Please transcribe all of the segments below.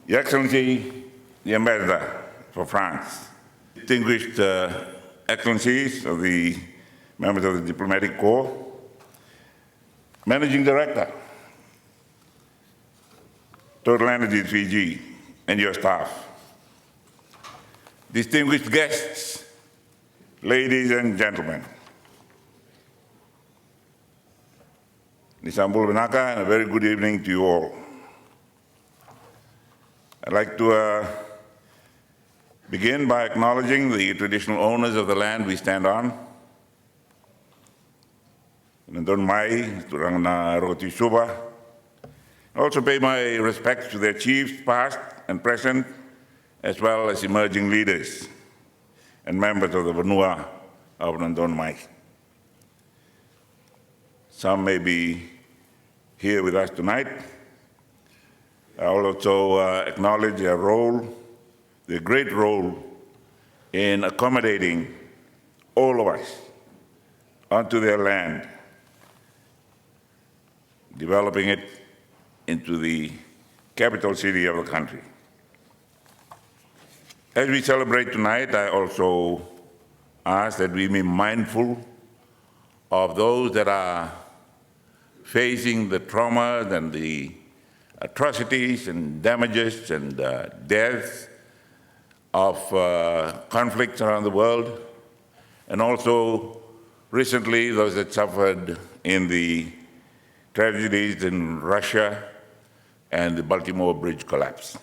Your Excellency, the Ambassador for France, distinguished Excellencies of the members of the Diplomatic Corps, Managing Director, TotalEnergies Fiji, and your staff, distinguished guests, ladies and gentlemen, Nisambul Vinaka, and a very good evening to you all. I'd like to begin by acknowledging the traditional owners of the land we stand on. Nandon Mai, Turangna Roti Suba. I also pay my respects to their chiefs, past and present, as well as emerging leaders and members of the Vanua of Nandon Mai. Some may be here with us tonight. I will also acknowledge their role, their great role in accommodating all of us onto their land, developing it into the capital city of the country. As we celebrate tonight, I also ask that we be mindful of those that are facing the traumas and the atrocities and damages and deaths of conflicts around the world, and also recently those that suffered in the tragedies in Russia and the Baltimore Bridge collapse.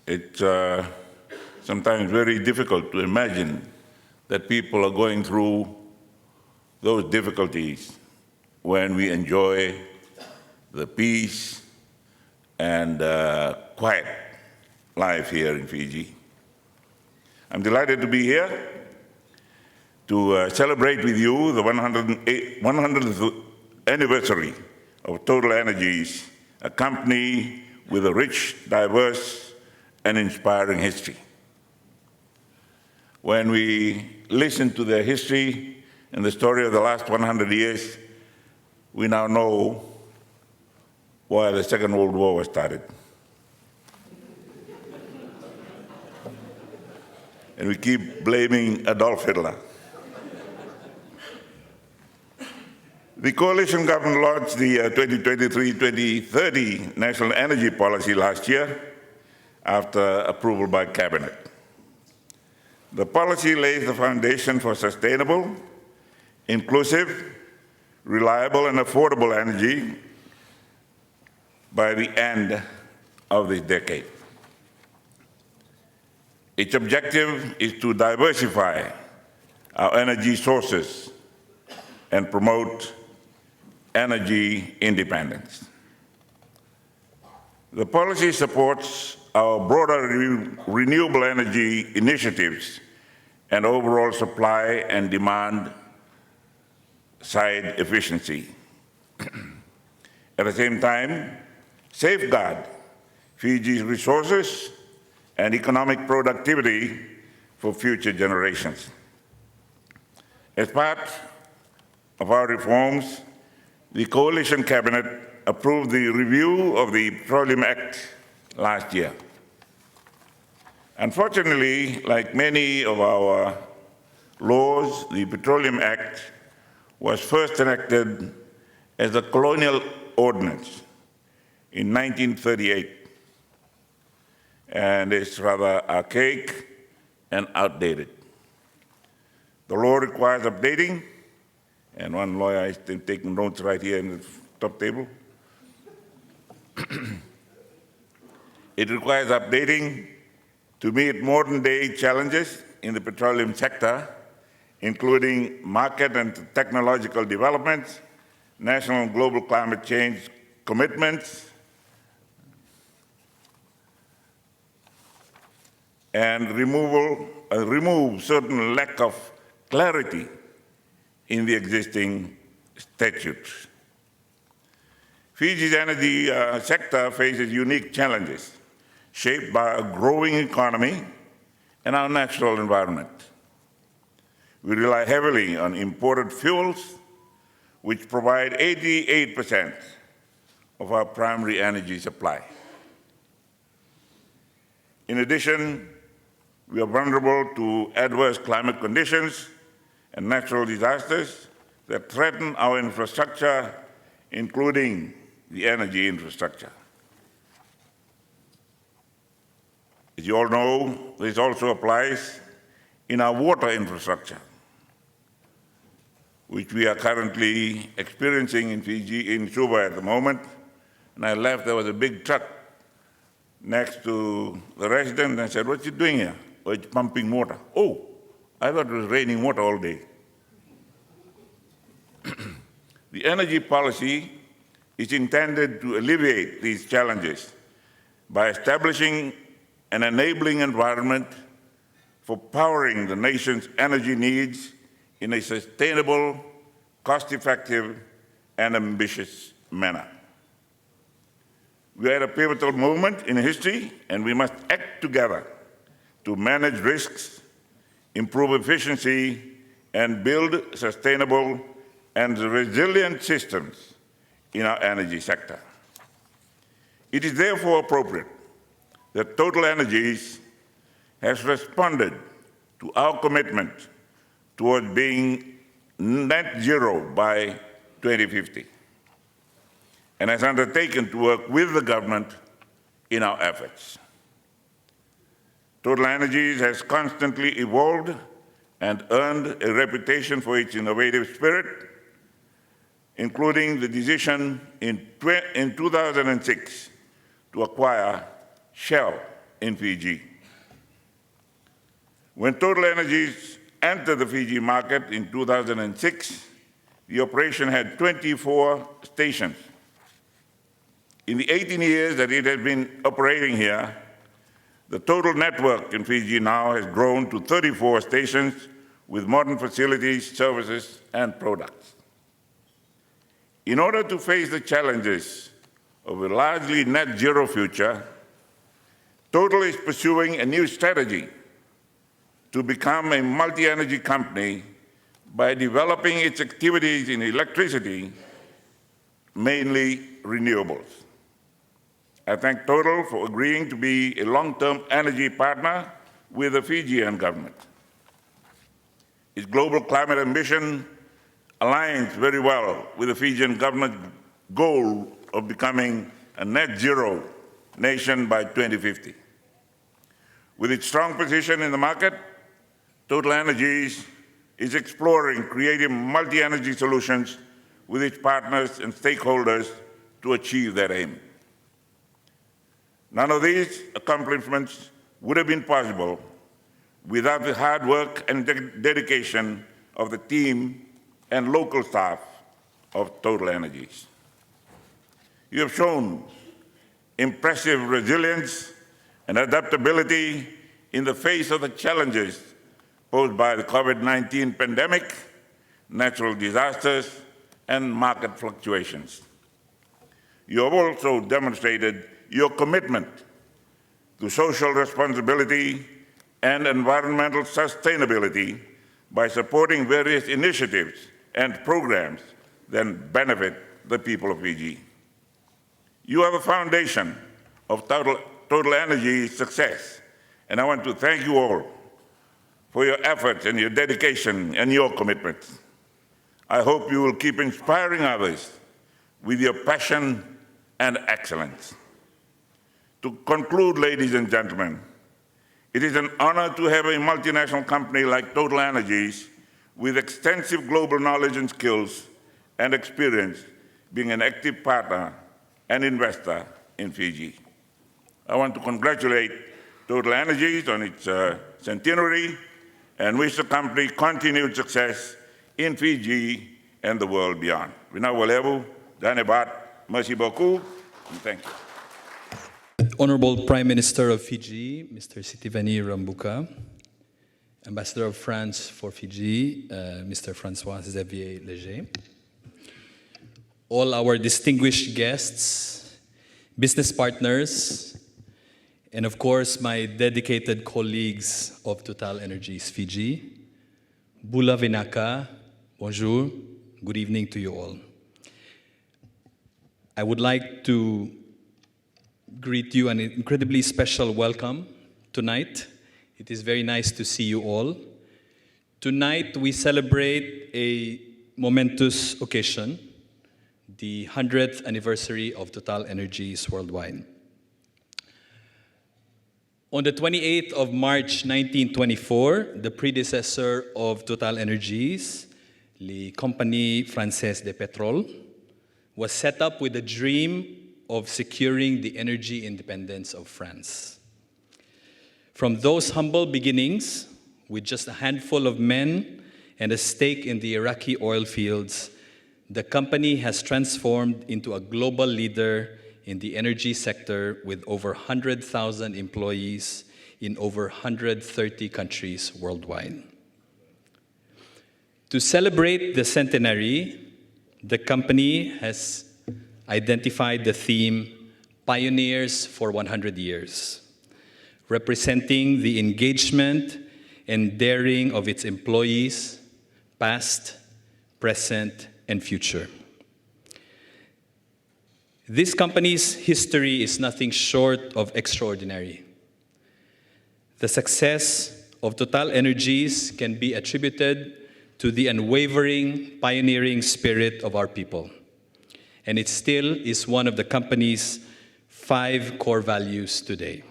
It's sometimes very difficult to imagine that people are going through those difficulties when we enjoy the peace and quiet life here in Fiji. I'm delighted to be here to celebrate with you the 100th anniversary of TotalEnergies, a company with a rich, diverse, and inspiring history. When we listen to their history and the story of the last 100 years, we now know why the Second World War was started. And we keep blaming Adolf Hitler. The coalition government launched the 2023-2030 National Energy Policy last year after approval by Cabinet. The policy lays the foundation for sustainable, inclusive, reliable, and affordable energy by the end of this decade. Its objective is to diversify our energy sources and promote energy independence. The policy supports our broader renewable energy initiatives and overall supply and demand side efficiency. At the same time, safeguard Fiji's resources and economic productivity for future generations. As part of our reforms, the Coalition Cabinet approved the review of the Petroleum Act last year. Unfortunately, like many of our laws, the Petroleum Act was first enacted as a colonial ordinance in 1938, and it's rather archaic and outdated. The law requires updating, and one lawyer is taking notes right here in the top table. It requires updating to meet modern-day challenges in the petroleum sector, including market and technological developments, national and global climate change commitments, and remove certain lack of clarity in the existing statutes. Fiji's energy sector faces unique challenges shaped by a growing economy and our natural environment. We rely heavily on imported fuels, which provide 88% of our primary energy supply. In addition, we are vulnerable to adverse climate conditions and natural disasters that threaten our infrastructure, including the energy infrastructure. As you all know, this also applies in our water infrastructure, which we are currently experiencing in Fiji, in Suva at the moment. And I left, there was a big truck next to the resident, and I said, "What's it doing here?" "Oh, it's pumping water." "Oh, I thought it was raining water all day." The energy policy is intended to alleviate these challenges by establishing an enabling environment for powering the nation's energy needs in a sustainable, cost-effective, and ambitious manner. We are at a pivotal moment in history, and we must act together to manage risks, improve efficiency, and build sustainable and resilient systems in our energy sector. It is therefore appropriate that TotalEnergies has responded to our commitment towards being net zero by 2050 and has undertaken to work with the government in our efforts. TotalEnergies has constantly evolved and earned a reputation for its innovative spirit, including the decision in 2006 to acquire Shell in Fiji. When TotalEnergies entered the Fiji market in 2006, the operation had 24 stations. In the 18 years that it has been operating here, the total network in Fiji now has grown to 34 stations with modern facilities, services, and products. In order to face the challenges of a largely net zero future, Total is pursuing a new strategy to become a multi-energy company by developing its activities in electricity, mainly renewables. I thank Total for agreeing to be a long-term energy partner with the Fijian government. Its global climate ambition aligns very well with the Fijian government's goal of becoming a net zero nation by 2050. With its strong position in the market, TotalEnergies is exploring creative multi-energy solutions with its partners and stakeholders to achieve that aim. None of these accomplishments would have been possible without the hard work and dedication of the team and local staff of TotalEnergies. You have shown impressive resilience and adaptability in the face of the challenges posed by the COVID-19 pandemic, natural disasters, and market fluctuations. You have also demonstrated your commitment to social responsibility and environmental sustainability by supporting various initiatives and programs that benefit the people of Fiji. You are the foundation of TotalEnergies' success, and I want to thank you all for your efforts and your dedication and your commitment. I hope you will keep inspiring others with your passion and excellence. To conclude, ladies and gentlemen, it is an honor to have a multinational company like TotalEnergies with extensive global knowledge and skills and experience being an active partner and investor in Fiji. I want to congratulate TotalEnergies on its centenary and wish the company continued success in Fiji and the world beyond. Vinawalevu, Dhanebat, merci beaucoup, and thank you. Honorable Prime Minister of Fiji, Mr. Sitiveni Rabuka, Ambassador of France for Fiji, Mr. François-Xavier Léger, all our distinguished guests, business partners, and of course my dedicated colleagues of TotalEnergies Fiji, Bula Vinaka, bonjour, Good evening to you all. I would like to greet you an incredibly special welcome tonight. It is very nice to see you all. Tonight we celebrate a momentous occasion, the 100th anniversary of TotalEnergies worldwide. On the 28th of March 1924, the predecessor of TotalEnergies, la Compagnie Française de Pétrole, was set up with the dream of securing the energy independence of France. From those humble beginnings, with just a handful of men and a stake in the Iraqi oil fields, the company has transformed into a global leader in the energy sector with over 100,000 employees in over 130 countries worldwide. To celebrate the centenary, the company has identified the theme, Pioneers for 100 Years, representing the engagement and daring of its employees, past, present, and future. This company's history is nothing short of extraordinary. The success of TotalEnergies can be attributed to the unwavering, pioneering spirit of our people. And it still is one of the company's 5 core values today.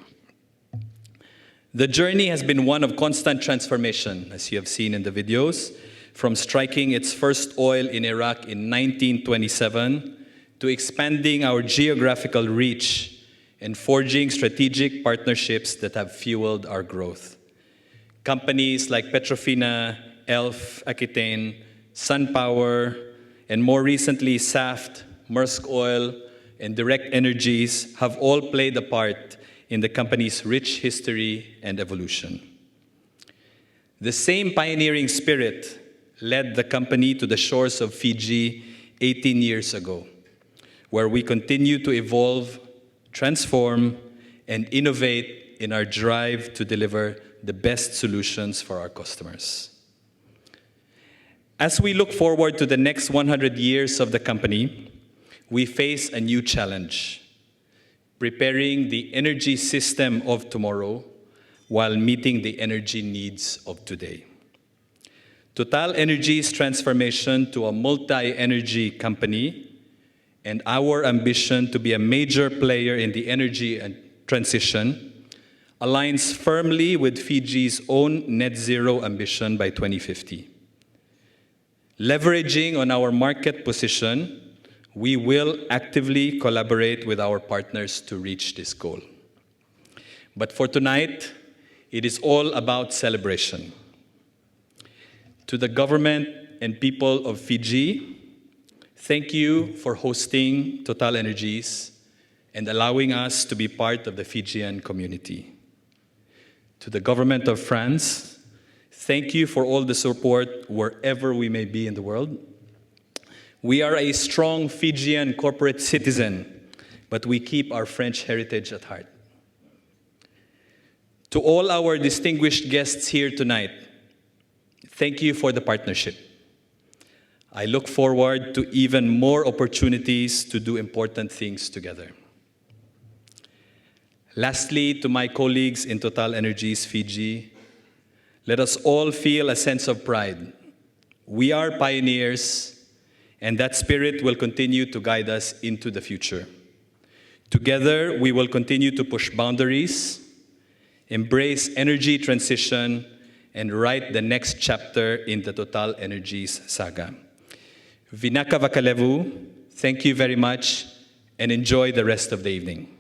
The journey has been one of constant transformation, as you have seen in the videos, from striking its first oil in Iraq in 1927 to expanding our geographical reach and forging strategic partnerships that have fueled our growth. Companies like Petrofina, Elf, Aquitaine, SunPower, and more recently Saft, Maersk Oil, and Direct Energies have all played a part in the company's rich history and evolution. The same pioneering spirit led the company to the shores of Fiji 18 years ago, where we continue to evolve, transform, and innovate in our drive to deliver the best solutions for our customers. As we look forward to the next 100 years of the company, we face a new challenge, preparing the energy system of tomorrow while meeting the energy needs of today. TotalEnergies' transformation to a multi-energy company and our ambition to be a major player in the energy transition aligns firmly with Fiji's own net zero ambition by 2050. Leveraging on our market position, we will actively collaborate with our partners to reach this goal. But for tonight, it is all about celebration. To the government and people of Fiji, thank you for hosting TotalEnergies and allowing us to be part of the Fijian community. To the government of France, thank you for all the support wherever we may be in the world. We are a strong Fijian corporate citizen, but we keep our French heritage at heart. To all our distinguished guests here tonight, thank you for the partnership. I look forward to even more opportunities to do important things together. Lastly, to my colleagues in TotalEnergies Fiji, let us all feel a sense of pride. We are pioneers, and that spirit will continue to guide us into the future. Together, we will continue to push boundaries, embrace energy transition, and write the next chapter in the TotalEnergies saga. Vinaka Vakalevu, thank you very much, and enjoy the rest of the evening.